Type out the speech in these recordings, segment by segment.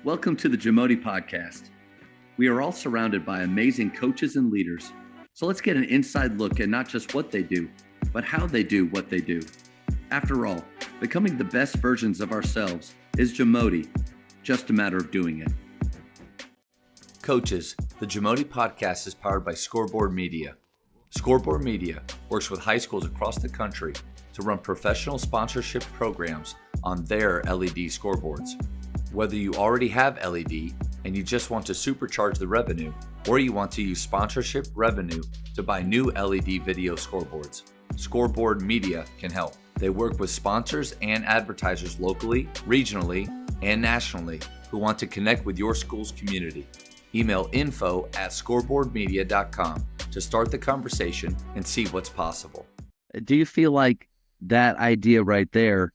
Welcome to the JAMODI podcast. We are all surrounded by amazing coaches and leaders. So let's get an inside look at not just what they do, but how they do what they do. After all, becoming the best versions of ourselves is JAMODI, just a matter of doing it. Coaches, the JAMODI podcast is powered by Scoreboard Media. Scoreboard Media works with high schools across the country to run professional sponsorship programs on their LED scoreboards. Whether you already have LED and you just want to supercharge the revenue, or you want to use sponsorship revenue to buy new LED video scoreboards, Scoreboard Media can help. They work with sponsors and advertisers locally, regionally, and nationally who want to connect with your school's community. Email info@scoreboardmedia.com to start the conversation and see what's possible. Do you feel like that idea right there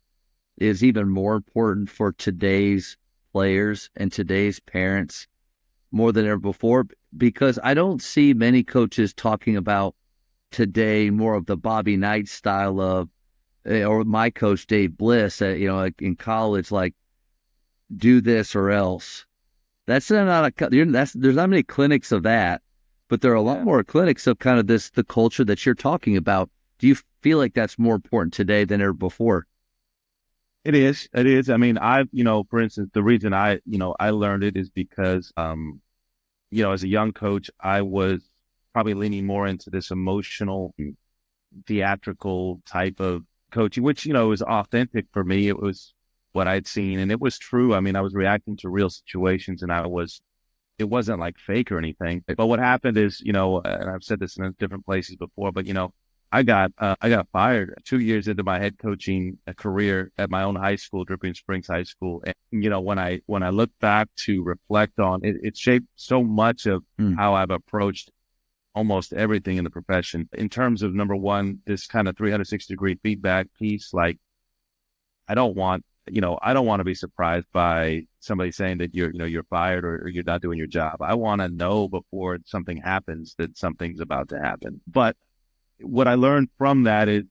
is even more important for today's players and today's parents more than ever before? Because I don't see many coaches talking about today more of the Bobby Knight style of, or my coach Dave Bliss, like in college, like do this or else. There's not many clinics of that, but there are a lot more clinics of kind of the culture that you're talking about. Do you feel like that's more important today than ever before? It is. I mean, for instance, the reason I learned it is because, as a young coach, I was probably leaning more into this emotional, theatrical type of coaching, which, was authentic for me. It was what I'd seen and it was true. I mean, I was reacting to real situations and it wasn't like fake or anything. But what happened is, and I've said this in different places before, but, I got fired 2 years into my head coaching career at my own high school, Dripping Springs High School. And, when I look back to reflect on it, it shaped so much of how I've approached almost everything in the profession in terms of, number one, this kind of 360-degree feedback piece. Like, I don't want to be surprised by somebody saying that you're fired or you're not doing your job. I want to know before something happens that something's about to happen. But what I learned from that is,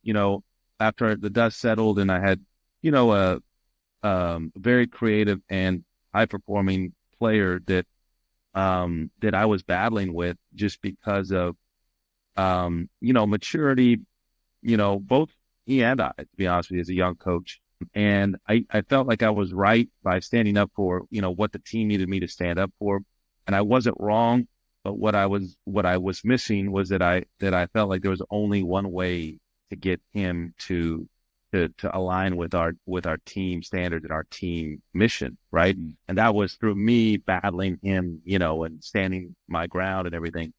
after the dust settled and I had, a very creative and high performing player that I was battling with just because of, maturity, both he and I, to be honest with you, as a young coach. And I felt like I was right by standing up for, what the team needed me to stand up for. And I wasn't wrong. But what I was missing was that I felt like there was only one way to get him to align with our team standards and our team mission, right? And that was through me battling him, and standing my ground and everything.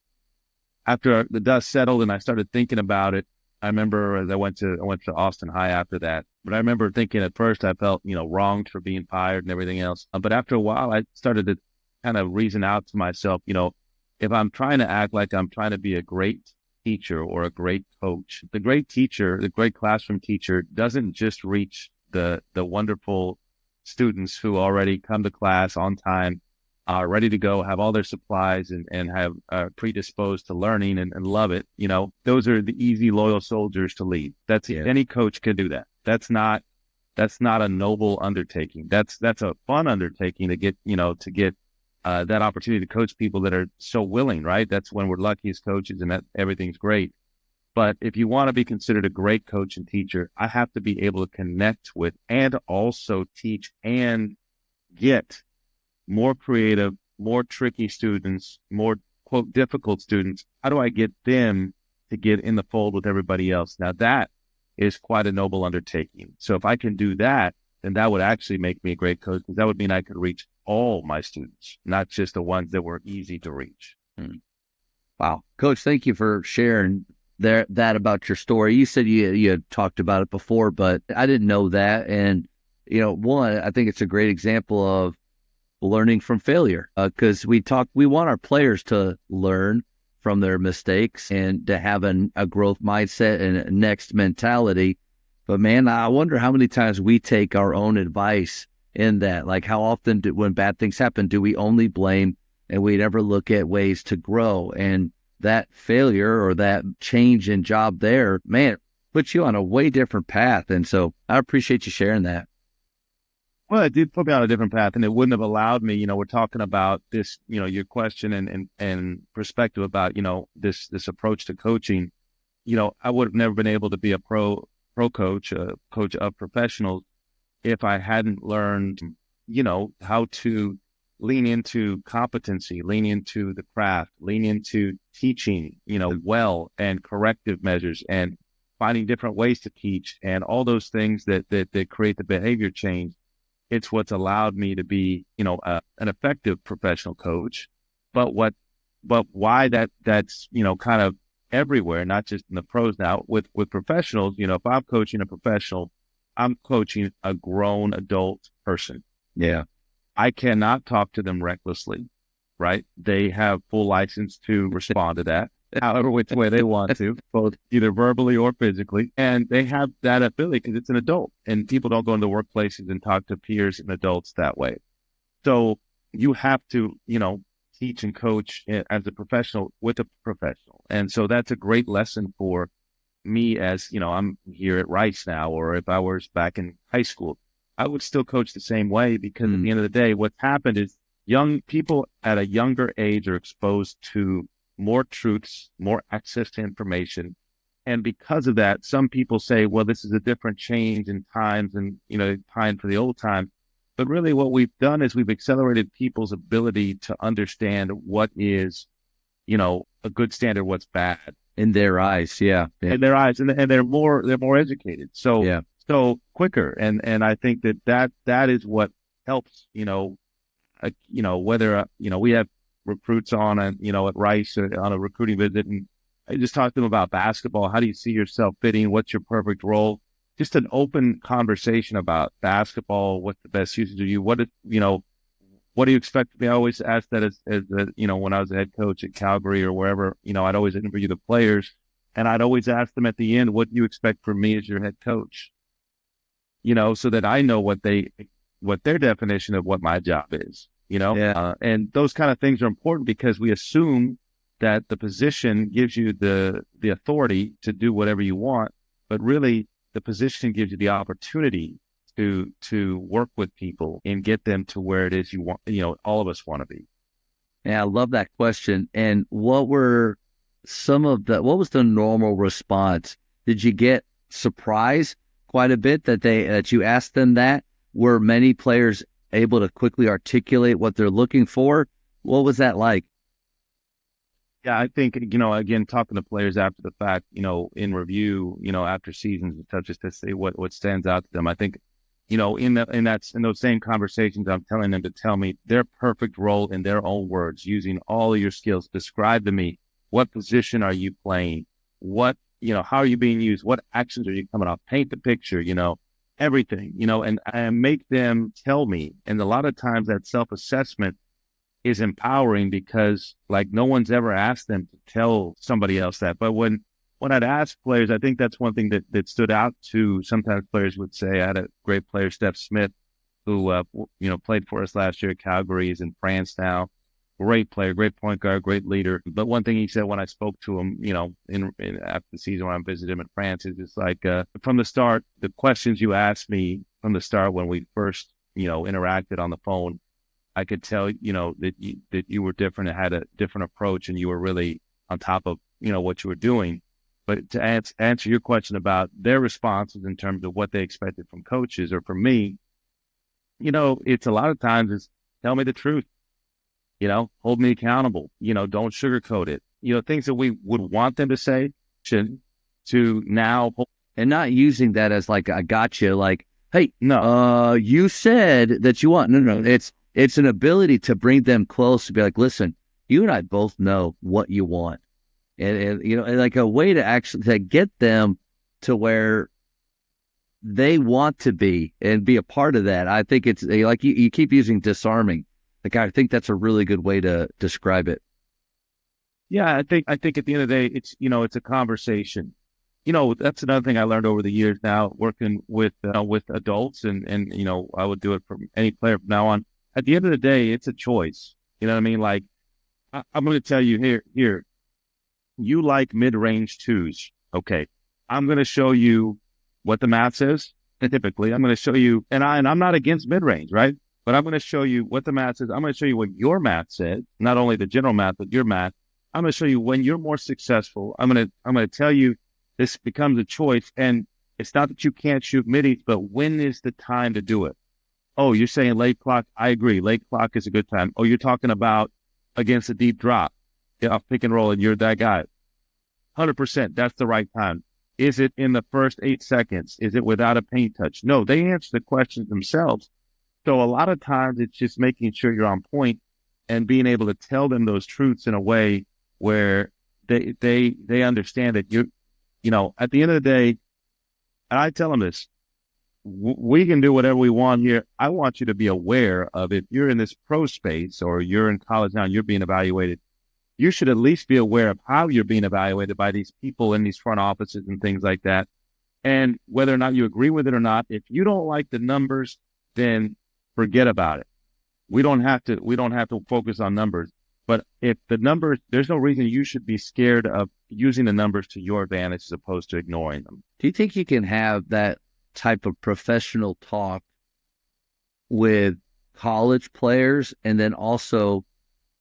After the dust settled and I started thinking about it, I remember as I went to Austin High after that. But I remember thinking at first I felt, wronged for being fired and everything else. But after a while, I started to kind of reason out to myself, if I'm trying to act like I'm trying to be a great teacher or a great coach, the great teacher, the great classroom teacher doesn't just reach the wonderful students who already come to class on time, are ready to go, have all their supplies and have predisposed to learning and love it. Those are the easy, loyal soldiers to lead. Any coach can do that. That's not a noble undertaking. That's a fun undertaking to get that opportunity to coach people that are so willing, right? That's when we're lucky as coaches and that everything's great. But if you want to be considered a great coach and teacher, I have to be able to connect with and also teach and get more creative, more tricky students, more, quote, difficult students. How do I get them to get in the fold with everybody else? Now that is quite a noble undertaking. So if I can do that, then that would actually make me a great coach, because that would mean I could reach all my students, not just the ones that were easy to reach. Wow. Coach, thank you for sharing that about your story. You said you had talked about it before, but I didn't know that. And, one, I think it's a great example of learning from failure, because we want our players to learn from their mistakes and to have a growth mindset and a next mentality. But man, I wonder how many times we take our own advice in that. Like, how often when bad things happen, do we only blame and we never look at ways to grow? And that failure or that change in job there, man, puts you on a way different path. And so I appreciate you sharing that. Well, it did put me on a different path, and it wouldn't have allowed me. We're talking about this, your question and perspective about, this approach to coaching. I would have never been able to be a pro coach, a coach of professionals, if I hadn't learned, how to lean into competency, lean into the craft, lean into teaching, well, and corrective measures, and finding different ways to teach, and all those things that create the behavior change. It's what's allowed me to be, an effective professional coach. But why that's, kind of everywhere, not just in the pros now with professionals, if I'm coaching a professional, I'm coaching a grown adult person. Yeah. I cannot talk to them recklessly, right? They have full license to respond to that, however which way they want to, both either verbally or physically. And they have that ability because it's an adult, and people don't go into workplaces and talk to peers and adults that way. So you have to, teach and coach as a professional with a professional. And so that's a great lesson for me as, I'm here at Rice now, or if I was back in high school, I would still coach the same way, because at the end of the day, what's happened is young people at a younger age are exposed to more truths, more access to information. And because of that, some people say, well, this is a different change in times and, time for the old time. But really what we've done is we've accelerated people's ability to understand what is, a good standard, what's bad. In their eyes. Yeah. In their eyes. And they're more educated. So, yeah. So quicker. And I think that is what helps, whether, we have recruits on, at Rice on a recruiting visit, and I just talked to them about basketball. How do you see yourself fitting? What's your perfect role? Just an open conversation about basketball. What's the best usage of you? What do you expect of me? I always ask that as when I was a head coach at Calgary or wherever, I'd always interview the players, and I'd always ask them at the end, what do you expect from me as your head coach? So that I know what their definition of what my job is, Yeah. And those kind of things are important because we assume that the position gives you the authority to do whatever you want, but really the position gives you the opportunity to work with people and get them to where it is you want, all of us want to be. Yeah, I love that question. And what was the normal response? Did you get surprised quite a bit that you asked them that? Were many players able to quickly articulate what they're looking for? What was that like? Yeah, I think, again, talking to players after the fact, in review, after seasons and stuff, just to say what stands out to them. I think, in those same conversations, I'm telling them to tell me their perfect role in their own words, using all of your skills. Describe to me, what position are you playing? What, how are you being used? What actions are you coming off? Paint the picture, everything, and make them tell me. And a lot of times that self-assessment is empowering, because like no one's ever asked them to tell somebody else that. But when I'd ask players, I think that's one thing that stood out to sometimes players would say. I had a great player, Steph Smith, who, played for us last year at Calgary. He's in France now. Great player, great point guard, great leader. But one thing he said when I spoke to him, in after the season when I visited him in France, is just like, from the start, the questions you asked me from the start when we first, interacted on the phone, I could tell, that you were different and had a different approach, and you were really on top of, what you were doing. But to answer your question about their responses in terms of what they expected from coaches or from me, it's a lot of times is tell me the truth, hold me accountable, don't sugarcoat it, things that we would want them to say to now. And not using that as like, I got you, like, hey, no, you said that you want, no, it's an ability to bring them close, to be like, listen, you and I both know what you want. And and like a way to actually to get them to where they want to be and be a part of that. I think it's like you keep using disarming. Like, I think that's a really good way to describe it. Yeah, I think at the end of the day, it's a conversation. That's another thing I learned over the years now, working with adults, and I would do it for any player from now on. At the end of the day, it's a choice. You know what I mean? Like, I'm going to tell you here, you like mid-range twos. Okay. I'm going to show you what the math says, typically. I'm going to show you, and I'm not against mid-range, right? But I'm going to show you what the math says. I'm going to show you what your math said, not only the general math, but your math. I'm going to show you when you're more successful. I'm going to tell you this becomes a choice. And it's not that you can't shoot middies, but when is the time to do it? Oh, you're saying late clock. I agree. Late clock is a good time. Oh, you're talking about against a deep drop. Yeah, I'll pick and roll and you're that guy. 100%. That's the right time. Is it in the first 8 seconds? Is it without a paint touch? No, they answer the questions themselves. So a lot of times it's just making sure you're on point and being able to tell them those truths in a way where they understand that at the end of the day, and I tell them this, we can do whatever we want here. I want you to be aware of, if you're in this pro space or you're in college now and you're being evaluated, you should at least be aware of how you're being evaluated by these people in these front offices and things like that. And whether or not you agree with it or not, if you don't like the numbers, then forget about it. We don't have to focus on numbers. But if the numbers, there's no reason you should be scared of using the numbers to your advantage as opposed to ignoring them. Do you think you can have that type of professional talk with college players and then also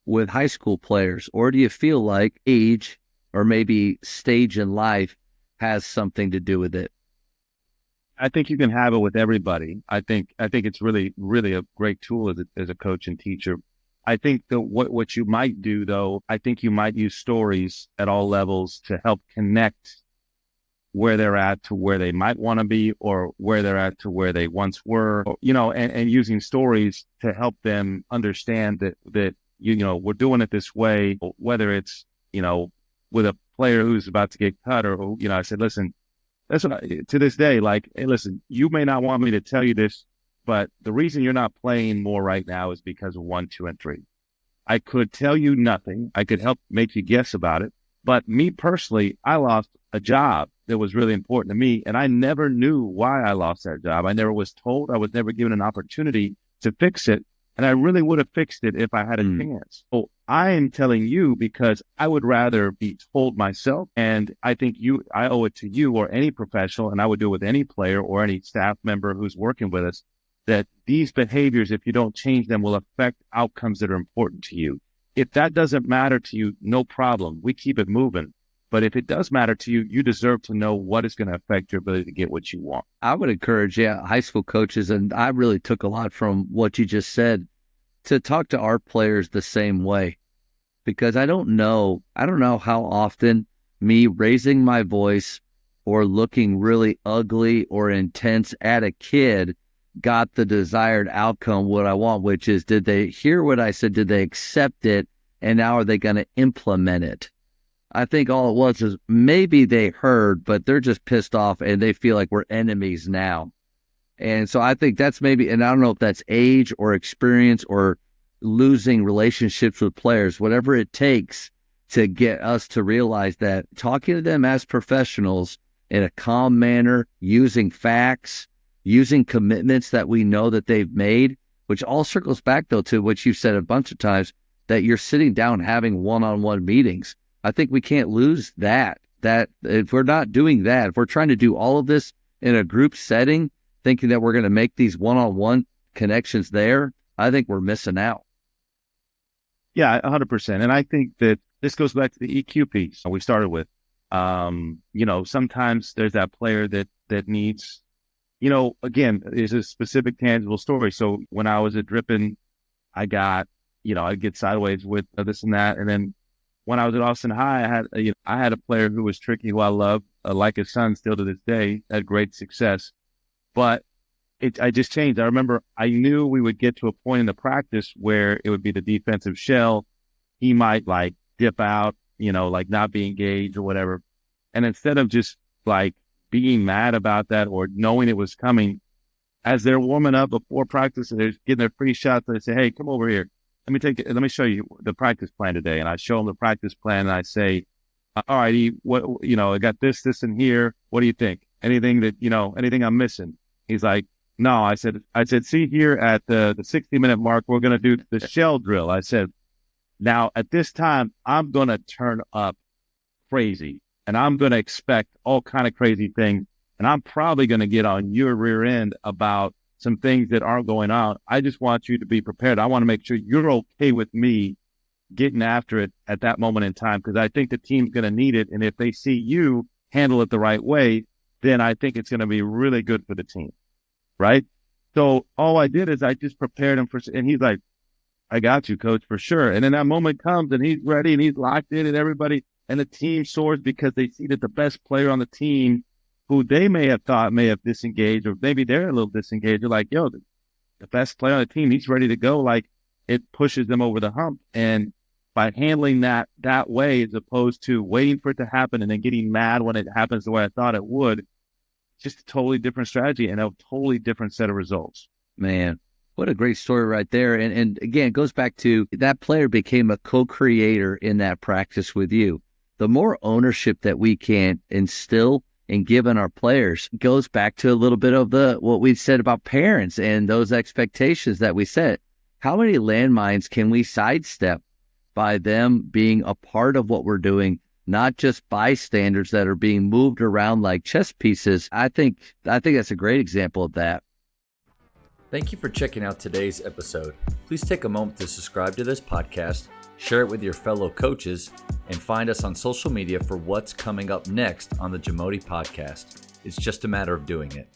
with high school players? Or do you feel like age or maybe stage in life has something to do with it? I think you can have it with everybody. I think it's really, really a great tool as a coach and teacher. I think that what you might do, though, I think you might use stories at all levels to help connect where they're at to where they might want to be, or where they're at to where they once were, and using stories to help them understand that we're doing it this way, whether it's, with a player who's about to get cut, or, I said, listen, that's what to this day, like, hey, listen, you may not want me to tell you this, but the reason you're not playing more right now is because of 1, 2, and 3. I could tell you nothing. I could help make you guess about it. But me personally, I lost a job that was really important to me, and I never knew why I lost that job. I never was told. I was never given an opportunity to fix it, and I really would have fixed it if I had a chance. So I am telling you because I would rather be told myself, and I think I owe it to you or any professional, and I would do it with any player or any staff member who's working with us, that these behaviors, if you don't change them, will affect outcomes that are important to you. If that doesn't matter to you, no problem. We keep it moving. But if it does matter to you, you deserve to know what is going to affect your ability to get what you want. I would encourage, high school coaches, and I really took a lot from what you just said, to talk to our players the same way. Because I don't know how often me raising my voice or looking really ugly or intense at a kid got the desired outcome, what I want, which is, did they hear what I said? Did they accept it? And now are they going to implement it? I think all it was is maybe they heard, but they're just pissed off and they feel like we're enemies now. And so I think that's maybe, and I don't know if that's age or experience or losing relationships with players, whatever it takes to get us to realize that talking to them as professionals in a calm manner, using facts, using commitments that we know that they've made, which all circles back, though, to what you've said a bunch of times, that you're sitting down having one-on-one meetings. I think we can't lose that if we're not doing that, if we're trying to do all of this in a group setting, thinking that we're going to make these one-on-one connections there, I think we're missing out. Yeah, 100%. And I think that this goes back to the EQ piece we started with. Sometimes there's that player that needs, again, there's a specific tangible story. So when I was at Drippin, I'd get sideways with this and that. And then when I was at Austin High, I had a player who was tricky, who I love, like his son still to this day, had great success. But I just changed. I remember I knew we would get to a point in the practice where it would be the defensive shell. He might like dip out, like not be engaged or whatever. And instead of just like being mad about that or knowing it was coming, as they're warming up before practice and they're getting their free shots, they say, hey, come over here. Let me show you the practice plan today. And I show him the practice plan and I say, all right, I got this, and here. What do you think? Anything I'm missing? He's like, no. I said, see here at the 60-minute mark, we're going to do the shell drill. I said, now at this time, I'm going to turn up crazy and I'm going to expect all kind of crazy things. and I'm probably going to get on your rear end about some things that aren't going on. I just want you to be prepared. I want to make sure you're okay with me getting after it at that moment in time, because I think the team's going to need it. And if they see you handle it the right way, then I think it's going to be really good for the team. Right. So all I did is I just prepared him for, and he's like, I got you, coach, for sure. And then that moment comes and he's ready and he's locked in, and everybody and the team soars because they see that the best player on the team, who they may have thought may have disengaged, or maybe they're a little disengaged, they're like, yo, the best player on the team, he's ready to go. Like, it pushes them over the hump. And by handling that way, as opposed to waiting for it to happen and then getting mad when it happens the way I thought it would, just a totally different strategy and a totally different set of results. Man, what a great story right there. And again, it goes back to that player became a co-creator in that practice with you. The more ownership that we can instill and give in our players goes back to a little bit of what we said about parents and those expectations that we set. How many landmines can we sidestep by them being a part of what we're doing, not just bystanders that are being moved around like chess pieces? I think that's a great example of that. Thank you for checking out today's episode. Please take a moment to subscribe to this podcast, share it with your fellow coaches, and find us on social media for what's coming up next on the JAMODI podcast. It's just a matter of doing it.